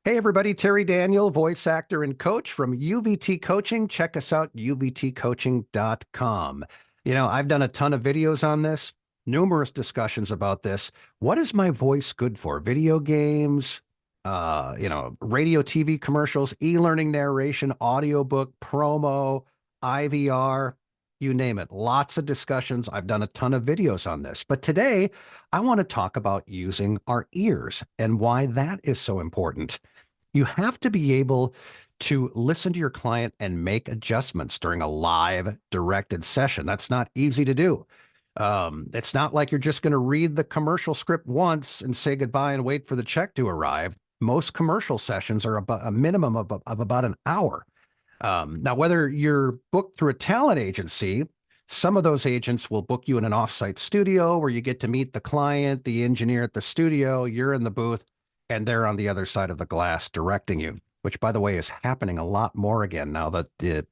Hey, everybody, Terry Daniel, voice actor and coach from UVT Coaching. Check us out, uvtcoaching.com. I've done a ton of videos on this, numerous discussions about this. What is my voice good for? Video games, radio, TV commercials, e-learning narration, audiobook, promo, IVR, you name it. Lots of discussions. I've done a ton of videos on this. But today, I want to talk about using our ears and why that is so important. You have to be able to listen to your client and make adjustments during a live directed session. That's not easy to do. It's not like you're just going to read the commercial script once and say goodbye and wait for the check to arrive. Most commercial sessions are about a minimum of about an hour. Now, whether you're booked through a talent agency, some of those agents will book you in an offsite studio where you get to meet the client, the engineer at the studio, you're in the booth, and they're on the other side of the glass directing you, which, by the way, is happening a lot more again now that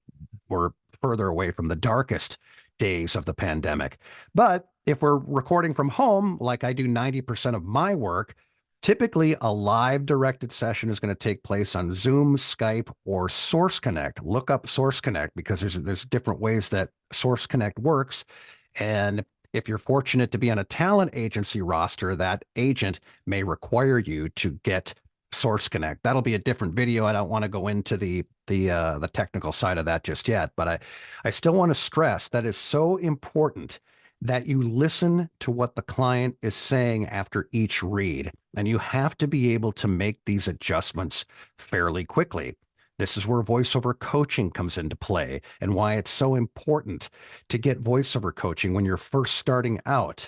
we're further away from the darkest days of the pandemic. But if we're recording from home, like I do 90% of my work, typically a live directed session is going to take place on Zoom, Skype, or Source Connect. Look up Source Connect because there's different ways that Source Connect works. And if you're fortunate to be on a talent agency roster, that agent may require you to get Source Connect. That'll be a different video. I don't want to go into the technical side of that just yet, but I still want to stress that is so important that you listen to what the client is saying after each read, and you have to be able to make these adjustments fairly quickly. This is where voiceover coaching comes into play and why it's so important to get voiceover coaching when you're first starting out,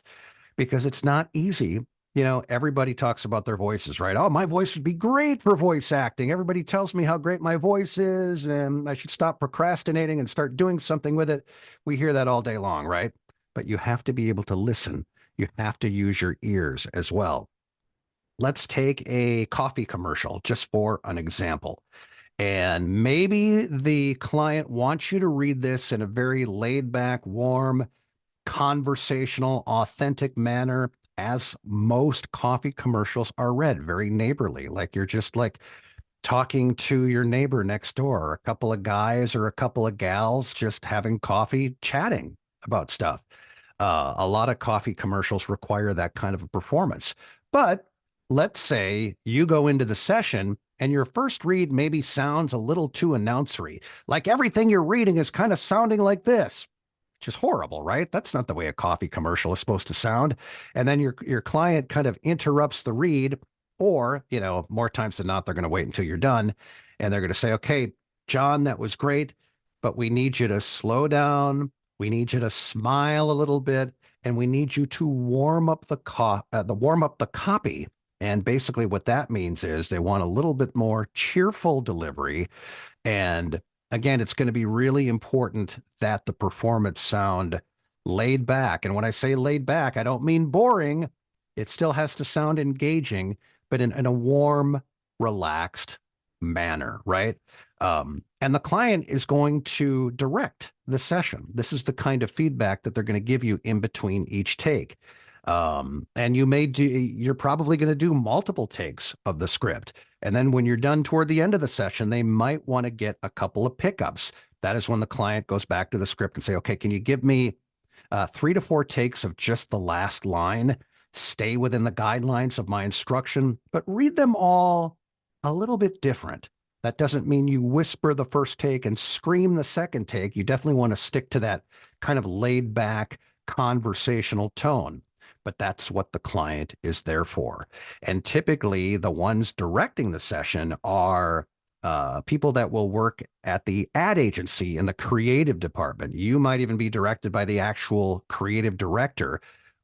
because it's not easy. Everybody talks about their voices, right? Oh, my voice would be great for voice acting. Everybody tells me how great my voice is and I should stop procrastinating and start doing something with it. We hear that all day long, right? But you have to be able to listen. You have to use your ears as well. Let's take a coffee commercial just for an example. And maybe the client wants you to read this in a very laid back, warm, conversational, authentic manner, as most coffee commercials are read, very neighborly, like you're just like talking to your neighbor next door, a couple of guys or a couple of gals just having coffee, chatting about stuff. A lot of coffee commercials require that kind of a performance. But let's say you go into the session and your first read maybe sounds a little too announcery, like everything you're reading is kind of sounding like this, which is horrible, right? That's not the way a coffee commercial is supposed to sound. And then your client kind of interrupts the read, or, more times than not, they're going to wait until you're done and they're going to say, okay, John, that was great, but we need you to slow down. We need you to smile a little bit, and we need you to warm up the copy. And basically what that means is they want a little bit more cheerful delivery. And again, it's going to be really important that the performance sound laid back. And when I say laid back, I don't mean boring. It still has to sound engaging, but in a warm, relaxed manner, right? And the client is going to direct the session. This is the kind of feedback that they're going to give you in between each take. And you're probably going to do multiple takes of the script. And then when you're done toward the end of the session, they might want to get a couple of pickups. That is when the client goes back to the script and say, okay, can you give me 3 to 4 takes of just the last line? Stay within the guidelines of my instruction, but read them all a little bit different. That doesn't mean you whisper the first take and scream the second take. You definitely want to stick to that kind of laid back conversational tone. But that's what the client is there for. And typically the ones directing the session are people that will work at the ad agency in the creative department. You might even be directed by the actual creative director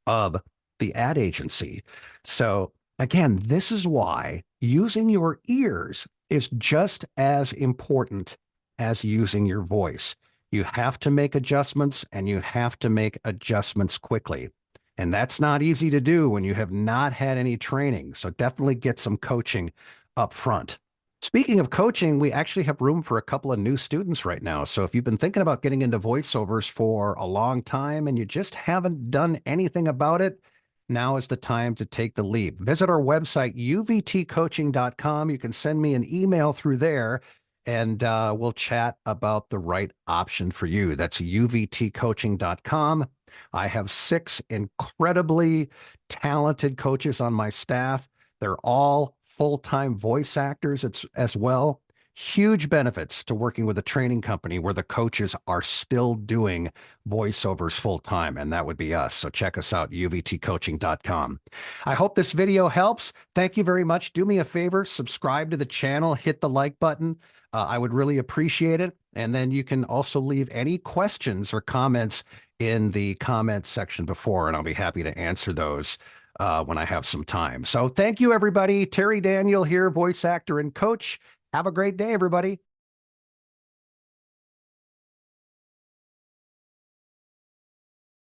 of the ad agency. So again, this is why using your ears is just as important as using your voice. You have to make adjustments, and you have to make adjustments quickly. And that's not easy to do when you have not had any training. So definitely get some coaching up front. Speaking of coaching, we actually have room for a couple of new students right now. So if you've been thinking about getting into voiceovers for a long time and you just haven't done anything about it, now is the time to take the leap. Visit our website, uvtcoaching.com. You can send me an email through there, and we'll chat about the right option for you. That's uvtcoaching.com. I have 6 incredibly talented coaches on my staff. They're all full-time voice actors as well. Huge benefits to working with a training company where the coaches are still doing voiceovers full time, and that would be us. So check us out, uvtcoaching.com. I hope this video helps. Thank you very much. Do me a favor, subscribe to the channel, hit the like button. I would really appreciate it. And then you can also leave any questions or comments in the comment section before, and I'll be happy to answer those when I have some time. So thank you, everybody. Terry Daniel here, voice actor and coach. Have a great day, everybody.